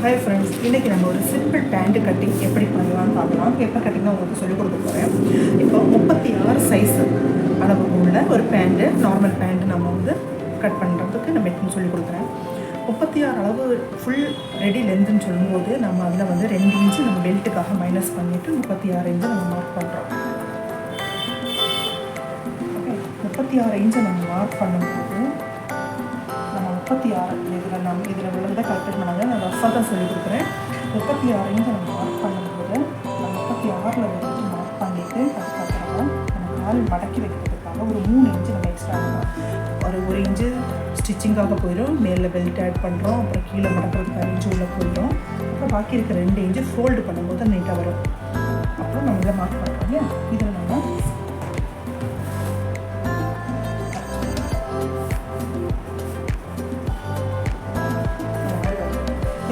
Hi friends, இன்றைக்கி நம்ம ஒரு சிம்பிள் பேண்ட் கட்டிங் எப்படி பண்ணலான்னு பார்க்கலாம். எப்போ கட்டிங் உங்களுக்கு சொல்லிக் கொடுக்க போகிறேன். இப்போ 36 சைஸ் அளவு உள்ள ஒரு பேண்ட்டு, நார்மல் பேண்ட்டு நம்ம வந்து கட் பண்ணுறதுக்கு நம்ம எப்படி சொல்லிக் கொடுக்குறேன். 36 அளவு ஃபுல் ரெடி லென்த்துன்னு சொல்லும்போது நம்ம அதில் வந்து 2 இன்ச்சு நம்ம பெல்ட்டுக்காக மைனஸ் பண்ணிவிட்டு 36 இன்ச்சு நம்ம மார்க் பண்ணுறோம். ஓகே, 36 இன்ச்சை நம்ம மார்க் பண்ணும்போது நம்ம 36 இதில் உள்ளதை கரெக்டாக நான் ரஃபாக தான் சொல்லிக் கொடுக்குறேன். 36 இன்ச்சை நம்ம மார்க் பண்ணும்போது நம்ம 36 வந்து மார்க் பண்ணிவிட்டு அதுக்கப்புறம் நம்ம கால் மடக்கி வைக்கிறதுக்காக ஒரு 3 இன்ச்சு நம்ம எக்ஸ்ட்ரா ஆகும். ஒரு இன்ச்சு ஸ்டிச்சிங்காக போயிடும், மேலே பெல்ட் ஆட் பண்ணுறோம், அப்புறம் கீழே மடக்கிறதுக்காக இன்ச்சு உள்ளே போயிடும். அப்புறம் பாக்கி இருக்கிற 2 இன்ச்சு ஃபோல்டு பண்ணும்போது நீட்டாக வரும். அப்புறம் நம்ம இதை மார்க் பண்ணுறோம் இல்லையா, இதில் நம்ம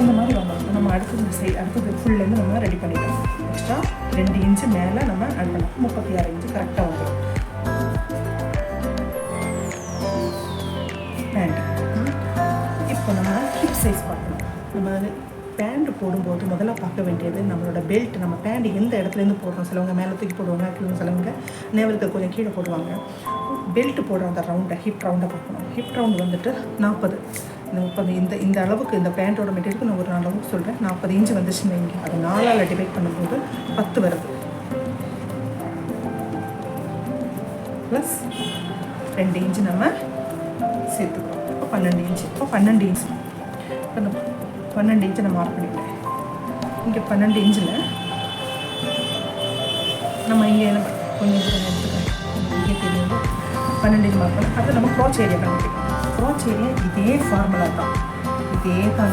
இந்த மாதிரி வந்தோம். நம்ம அடுத்தது ஃபுல்லேருந்து நம்ம ரெடி பண்ணிட்டோம். எக்ஸ்ட்ரா 2 இன்ச்சு மேலே நம்ம ஆட் பண்ணோம். 36 இன்ச்சு கரெக்டாக வந்துடும் பேண்ட். இப்போ நம்ம ஹிப் சைஸ் பார்க்கணும். நம்ம பேண்ட் போடும்போது முதல்ல பார்க்க வேண்டியது நம்மளோட பெல்ட். நம்ம பேண்ட் எந்த இடத்துலேருந்து போடுறோம். சிலவங்க மேலே தூக்கி போடுவாங்க, சிலவங்க நேவலுக்கு கொஞ்சம் கீழே போடுவாங்க. பெல்ட் போடுற அந்த ரவுண்டை, ஹிப் ரவுண்டை பார்க்கணும். ஹிப் ரவுண்டு வந்துட்டு 40. இந்த அளவுக்கு இந்த பேண்ட்டோட மெட்டீரியலுக்கு நான் ஒரு அளவுக்கு சொல்கிறேன். 40 இன்ச்சு வந்துச்சுன்னு வைங்க. அது 4ஆல் டிவைட் பண்ணும்போது 10 வருது. ப்ளஸ் 2 இன்ச்சு நம்ம சேர்த்துக்கிறோம். இப்போ 12 இன்ச்சு. இப்போ 12 இன்ச்சு நான் மார்க் பண்ணிட்டேன். இங்கே 12 இன்ச்சில் நம்ம இங்கே என்ன கொஞ்சம் எடுத்துக்கிறேன். இங்கே தெரியுது 12 இன்ச்சு மார்க் பண்ணி அதை நம்ம க்ராச் ஏரியா கண்டுபிடிக்கணும். க்ராச் ஏரியா இதே ஃபார்முலா தான்.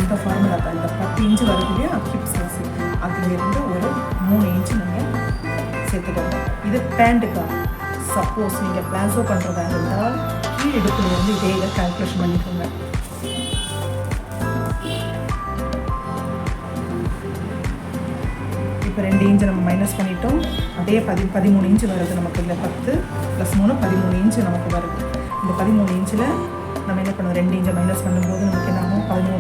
இந்த ஃபார்முலா தான். இந்த 10 இன்ச்சு வருது இல்லையா ஹிப் சைஸ், அதுலேருந்து ஒரு 3 இன்ச்சு நீங்கள் சேர்த்துக்கோங்க. இது பேண்ட்டுக்காக. சப்போஸ் நீங்கள் பிளாசோ பண்ணுறதா இருந்தால் கீழ் இடுப்புலேருந்து இதே இதை கால்குலேஷன் பண்ணிக்கோங்க. இப்போ 2 இன்ச்சு நம்ம மைனஸ் பண்ணிட்டோம். அதே 13 இன்ச்சு வருது நமக்கு. இல்லை 10 + 3 13 இன்ச்சு நமக்கு வருது. இந்த 13 இன்ச்சில் நம்ம என்ன பண்ணுவோம், 2 இன்ச்சை மைனஸ் பண்ணும்போது நமக்கு என்ன ஆகும், 11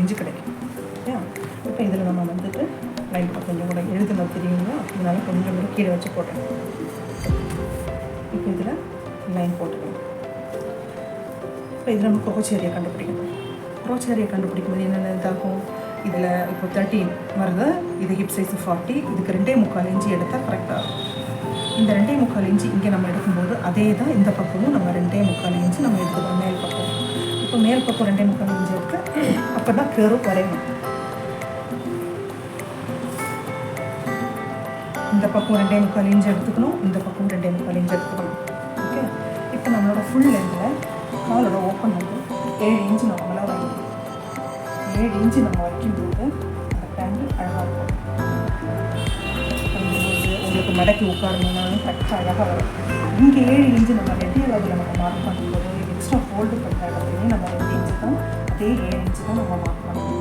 இன்ச்சு கிடைக்கும். ஓகே, இப்போ இதில் நம்ம வந்துட்டு லைன் கொஞ்சம் கூட எழுதுங்க தெரியுங்களா, அதனால கொஞ்சம் கூட கீழே வச்சு போட்டேன். இப்போ இதில் லைன் போட்டுக்கணும். இப்போ இதில் நம்ம க்ரோச் ஏரியா கண்டுபிடிக்கணும். க்ரோச் ஏரியா கண்டுபிடிக்கும்போது என்னென்ன இதாகும், இதில் இப்போ 13 வருது. இது ஹிப் சைஸ் 40. இதுக்கு 2.25 இன்ச்சு எடுத்தால் கரெக்டாக இருக்கும். இந்த 2.25 இன்ச்சு இங்கே நம்ம எடுக்கும்போது அதே தான் இந்த பக்கமும் நம்ம 2.25 இன்ச்சு நம்ம எடுத்துக்கிறோம் மேல் பக்கம். இப்போ மேல் பக்கம் 2.25 இன்ச்சு எடுத்து அப்போ தான் கர்வ் வரையணும். இந்த பக்கம் 2.25 இன்ச்சு எடுத்துக்கணும், இந்த பக்கம் 2.25 இன்ச்சு எடுத்துக்கணும். ஓகே, இப்போ நம்மளோட ஃபுல் லென்த்தில் காலோட ஓப்பன் வந்து 7 இன்ச்சு நம்மளால் வைக்கணும். 7 இன்ச்சு நம்ம வைக்கும்போது அந்த பேண்ட்டு அழகாக இருக்கும். உங்களுக்கு மடக்கி உட்காரணுன்னாலும் கரெக்டாக அழகாக வரும். இங்கே 7 இன்ச்சு நம்ம ரெடி அளவில் நம்ம மார்க் பண்ணும்போது எக்ஸ்ட்ரா ஃபோல்டு பண்ணுற இடத்துலையும் நம்ம 2 இன்ச்சு தான், அதே 7 இன்ச்சு தான் நம்ம மார்க் பண்ணணும்.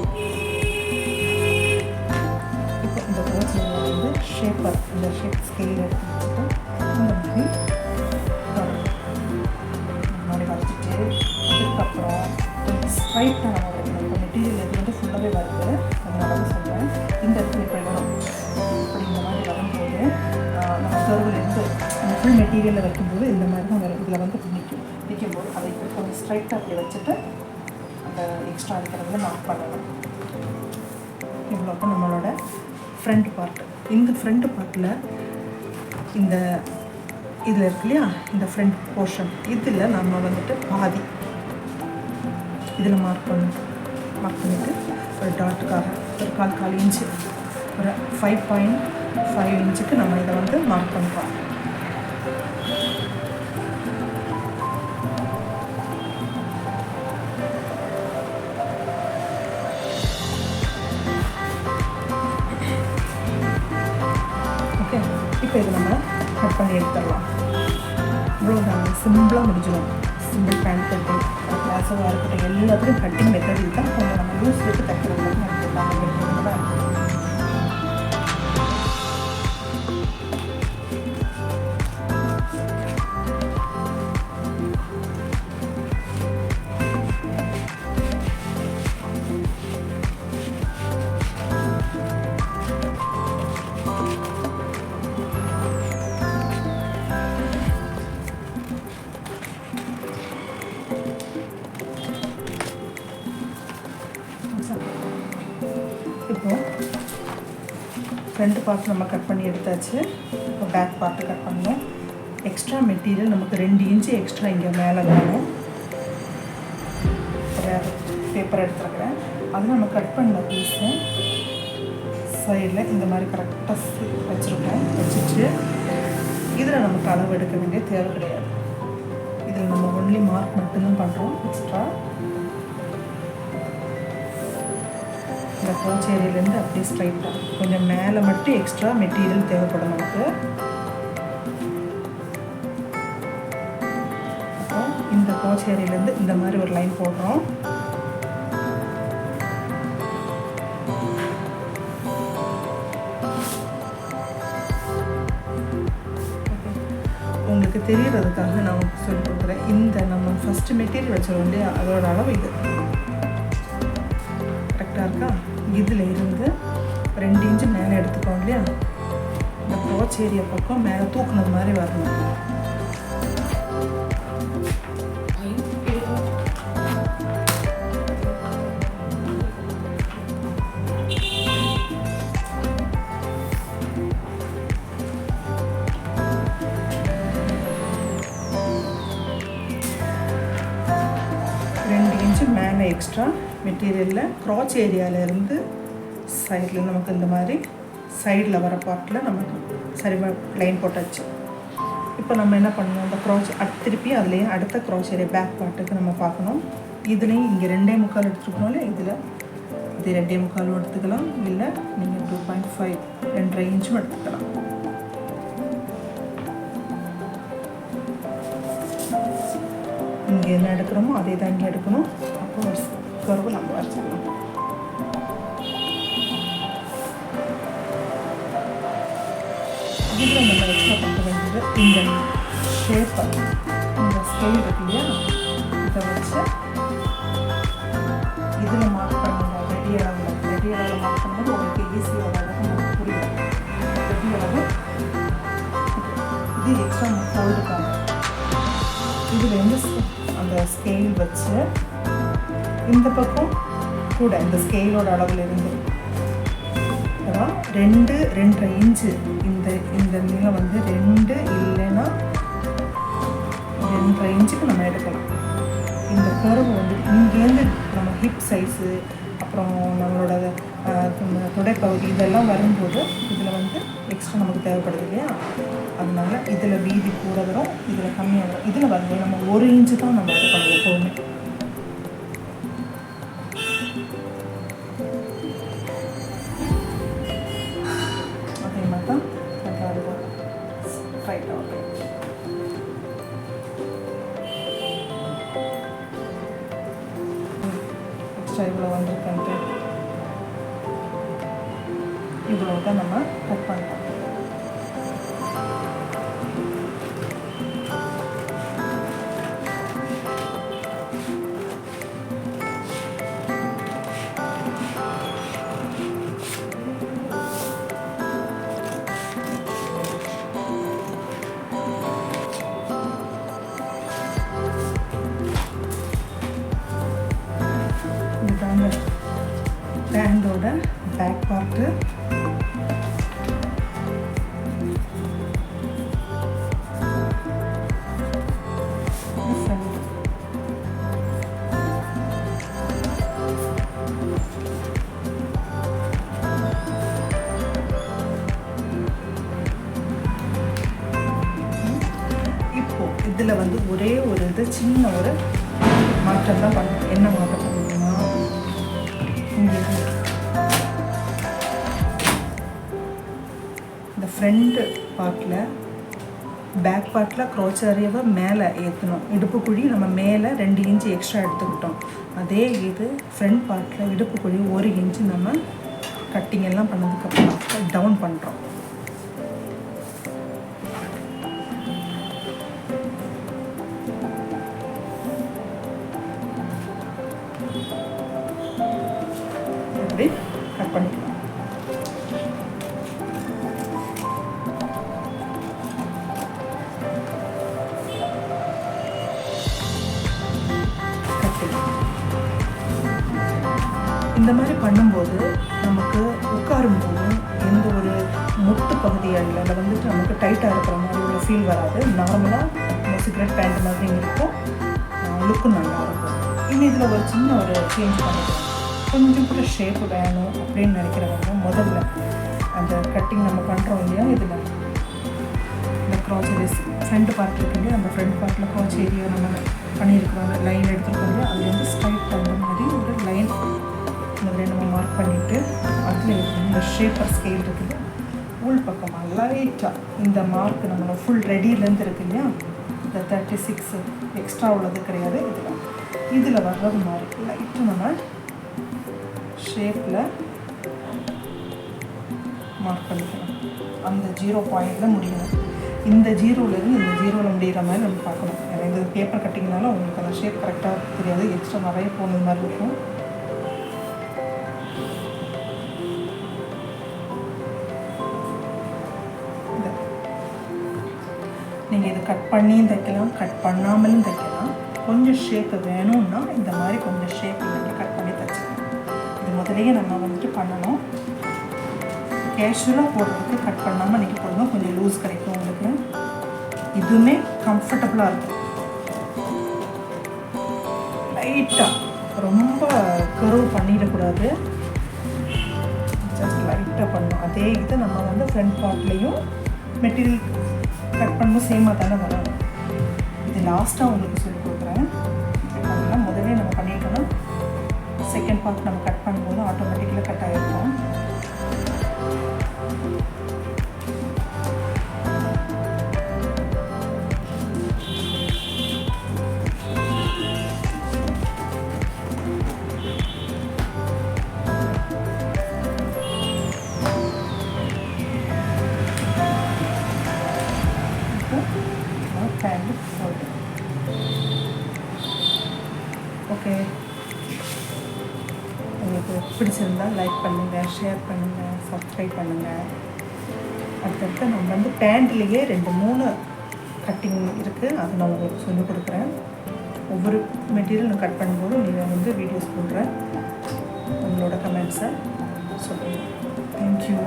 இப்போ இந்த க்ரோச் ஏரியா வந்து ஷேப்பர், இந்த ஷேப் ஸ்கேல் எடுத்து வச்சுட்டு இந்த மாதிரி வரைச்சிட்டு அதுக்கப்புறம் ஸ்ட்ரைட்டாக நம்ம வைக்கணும். இப்போ மெட்டீரியல் இது வந்து ஃபுல்லாகவே வருது, அதனால தான் சொல்கிறேன். இந்த இடத்துல இப்படி வரும். இப்படி இந்த மாதிரி வரும்போது நம்ம கர்வ்லேருந்து அந்த ஃபுல் மெட்டீரியலில் வைக்கும்போது இந்த மாதிரி தான் வரும். இதில் வந்து நிற்கும்போது அதை இப்படி கொஞ்சம் ஸ்ட்ரைட்டாக அப்படி வச்சுட்டு அந்த எக்ஸ்ட்ரா இருக்கிறதுல மார்க் பண்ணணும். இவ்வளோக்கு நம்மளோட ஃப்ரண்ட் பார்ட். இந்த ஃப்ரண்ட் பார்ட்டில் இந்த இதில் இருக்கு இல்லையா, இந்த ஃப்ரண்ட் போர்ஷன், இதில் நம்ம வந்துட்டு பாதி இதில் மார்க் பண்ணிவிட்டு ஒரு டாட்டுக்காக ஒரு 4 இன்ச்சு, ஒரு 5.5 இன்ச்சுக்கு நம்ம இதை வந்து மார்க் பண்ணுறோம். ஓகே, இப்போ இது நம்ம கட் பண்ணி எடுத்துடலாம். இவ்வளோதாங்க, சிம்பிளாக முடிஞ்சிடும். சிம்பிள் பேண்ட் கட்டிங், பிளாசோவாக இருக்கட்டும், எல்லாத்துக்கும் கட்டிங் மெத்தட் இதுதான். கொஞ்சம் நம்ம லூஸ் விட்டு தைக்கிறதுக்கு எடுத்துக்கலாம். ஃப்ரண்ட் பார்ட் நம்ம கட் பண்ணி எடுத்தாச்சு. இப்போ பேக் பார்ட்டு கட் பண்ணணும். எக்ஸ்ட்ரா மெட்டீரியல் நமக்கு 2 இன்ச்சு எக்ஸ்ட்ரா இங்கே மேலே வேணும். வேறு பேப்பர் எடுத்துருக்குறேன். அது நம்ம கட் பண்ண பீஸு சைடில் இந்த மாதிரி கரெக்டாக வச்சுருக்கோம். வச்சுட்டு இதில் நமக்கு அளவு எடுக்க வேண்டிய தேவை கிடையாது. இதில் நம்ம ஒன்லி மார்க் மட்டும்தான் பண்ணுறோம். எக்ஸ்ட்ரா இந்த க்ரோச் ஏரியாலேருந்து அப்படியே ஸ்ட்ரைட்டாக கொஞ்சம் மேலே மட்டும் எக்ஸ்ட்ரா மெட்டீரியல் தேவைப்படும் நமக்கு. அப்புறம் இந்த க்ரோச் ஏரியாலேருந்து இந்த மாதிரி ஒரு லைன் போடுறோம். உங்களுக்கு தெரியறதுக்காக நான் சொல்லி கொடுக்குறேன். இந்த நம்ம ஃபஸ்ட்டு மெட்டீரியல் வச்சிருவோம் இல்லையா, அதோட அளவு இது கரெக்டாக இருக்கா? இதில் இருந்து 2 இன்ச்சு மேலே எடுத்துக்கோம் இல்லையா, இந்த க்ரோச் ஏரியா பக்கம் மேலே தூக்குனது மாதிரி வரணும். மேலே எக்ஸ்ட்ரா மெட்டீரியலில் க்ராச் ஏரியாவிலேருந்து சைடில் நமக்கு இந்த மாதிரி சைடில் வர பார்ட்டில் நமக்கு சரி லைன் போட்டாச்சு. இப்போ நம்ம என்ன பண்ணணும், இந்த க்ராச் திருப்பி அதுலேயே அடுத்த க்ராச் ஏரியா பேக் பார்ட்டுக்கு நம்ம பார்க்கணும். இதுலேயும் இங்கே 2.25 எடுத்துக்கணும் இல்லை, இதில் இது 2.25 எடுத்துக்கலாம். இல்லை நீங்கள் 2.5 2.5 இன்ச்சும் எடுத்துக்கலாம். இங்கே என்ன எடுக்கிறோமோ அதே தான் இங்கே எடுக்கணும். அப்போ ஒரு கர்வு நம்ம வரைச்சிடலாம். இதில் நம்ம எக்ஸ்ட்ரா பண்ண வேண்டியது இந்த ஷேப்பை, இந்த ஸ்கேல் இருக்கு இல்லையா, இதை வச்சு இதில் மார்க் பண்ணுங்க. ரெடி அளவில் மார்க் பண்ணும்போது உங்களுக்கு ஈஸியாக அளவுக்கு புரியும். ரெடி அளவு இது எக்ஸ்ட்ரா ஃபோல்டுக்காக இதில் வந்து அந்த ஸ்கேல் வச்சு இந்த பக்கம் கூட இந்த ஸ்கேலோட அளவில் இருந்து 2.5 இன்ச்சு இந்த நீளம் வந்து 2 இல்லைன்னா 2.5 இன்ச்சுக்கு நம்ம எடுக்கலாம். இந்த கர்வு வந்து இங்கேருந்து நம்ம ஹிப் சைஸு அப்புறம் நம்மளோட தொடைப்பகுதி இதெல்லாம் வரும்போது இதில் வந்து எக்ஸ்ட்ரா நமக்கு தேவைப்படுது இல்லையா, அதனால இதில் வீதி கூட வரும், இதில் கம்மியாக வரும். இதில் வந்து நம்ம 1 இன்ச்சு தான் நம்ம இது பண்ணுவோம் எப்போவுமே. அதே மாதிரி தான் நல்லா இருக்கும். Right okay. எக்ஸ்ட்ரா இவ்வளோ வந்துருக்கன்ட்டு இவ்வளோ தான் நம்ம கட் பண்ணிட்டோம். பேண்டோட பேக் பார்ட்டு இப்போ இதில் வந்து ஒரே ஒரு இது சின்ன ஒரு மாற்றம் தான் பண்ணணும். என்ன மாற்றம் பண்ணணும்னா, இந்த ஃப்ரண்ட் பார்ட்டில் பேக் பார்ட்டில் க்ரோச் ஏரியாவை மேலே ஏற்றணும். இடுப்பு குழி நம்ம மேலே 2 இன்ச்சு எக்ஸ்ட்ரா எடுத்துக்கிட்டோம். அதே இது ஃப்ரண்ட் பார்ட்டில் இடுப்பு குழி 1 இன்ச்சு நம்ம கட்டிங் எல்லாம் பண்ணதுக்கப்புறம் டவுன் பண்ணுறோம். இப்படி கட் பண்ணிக்கலாம். இந்த மாதிரி பண்ணும்போது நமக்கு உட்காரும்போது எந்த ஒரு பகுதிகளில் வந்துட்டு நமக்கு டைட்டாக இருக்கிற மாதிரி ஒரு ஃபீல் வராது. நார்மலாக நம்ம சிகரெட் பேண்ட் மாதிரி இருக்கும், லுக்கும் நல்லாயிருக்கும். இன்னும் இதில் ஒரு சின்ன ஒரு சேஞ்ச் பண்ணிக்கலாம். கொஞ்சம் கூட ஷேப்பு வேணும் அப்படின்னு நினைக்கிறவங்க முதல்ல அந்த கட்டிங் நம்ம பண்ணுறோம் இல்லையா, இதில் இந்த க்ராச் ஏரியாஸ் ஃப்ரண்ட் பார்ட் இருக்கு இல்லையா, அந்த ஃப்ரண்ட் பார்ட்டில் க்ராச் ஏரியா நம்ம பண்ணியிருக்கிறோம், லைன் எடுத்துருக்கோம் இல்லையா, அது வந்து ஸ்ட்ரைட் அந்த மாதிரி ஒரு லைன் முதல்ல நம்ம மார்க் பண்ணிவிட்டு அதில் இந்த ஷேப்பர் ஸ்கேல் இருக்குது உள் பக்கமாக லைட்டாக இந்த மார்க் நம்மளோட ஃபுல் ரெடியிலேருந்து இருக்கு இல்லையா, இந்த 36 எக்ஸ்ட்ரா உள்ளது கிடையாது, இதில் வர்றது மாதிரி லைட்டாக நம்ம ஷேப்பில் மார்க் பண்ணிக்கணும். அந்த 0 பாயிண்டில் முடியணும். இந்த 0லேருந்து இந்த 0வில் முடிகிற மாதிரி நம்ம பார்க்கணும். ஏன்னா இது பேப்பர் கட்டிங்கனால உங்களுக்கு அந்த ஷேப் கரெக்டாக தெரியாது, எக்ஸ்ட்ரா நிறைய போனது மாதிரி இருக்கும். நீங்கள் இது கட் பண்ணியும் தைக்கலாம், கட் பண்ணாமலும் தைக்கலாம். கொஞ்சம் ஷேப்பு வேணும்னா இந்த மாதிரி கொஞ்சம் ஷேப் நீங்கள் கட் பண்ணி தைச்சிக்கலாம். இது முதலையே நம்ம வந்துட்டு பண்ணணும். கேஷுவலாக போடுறதுக்கு கட் பண்ணாமல் நீங்கள் போடுங்க, கொஞ்சம் லூஸ் கிடைக்கும் உங்களுக்கு. இதுவுமே கம்ஃபர்டபுளாக இருக்கும். லைட்டாக ரொம்ப கர்வ் பண்ணிடக்கூடாது, ஜஸ்ட் லைட்டாக பண்ணணும். அதே இதை நம்ம வந்து ஃப்ரண்ட் பார்ட்லேயும் மெட்டீரியல் கட் பண்ணும்போது சேமாக தானே வரும். இது லாஸ்ட்டாக உங்களுக்கு சொல்லி கொடுக்குறேன். அதெல்லாம் முதலே நம்ம பண்ணிட்டோன்னா செகண்ட் பார்ட் நம்ம கட் பண்ணும்போது ஆட்டோமேட்டிக்கலாக கட் ஆகிருக்கும். ஓகே, உங்களுக்கு பிடிச்சிருந்தால் லைக் பண்ணுங்கள், ஷேர் பண்ணுங்கள், சப்ஸ்கிரைப் பண்ணுங்கள். அடுத்தடுத்து நம்ம வந்து பேண்ட்லேயே 2-3 கட்டிங் இருக்குது, அது நான் உங்களுக்கு சொல்லிக் கொடுக்குறேன். ஒவ்வொரு மெட்டீரியல் நான் கட் பண்ணும்போது நீங்கள் வந்து வீடியோஸ் போடுறேன். உங்களோட கமெண்ட்ஸை சொல்லுங்கள். தேங்க்யூ.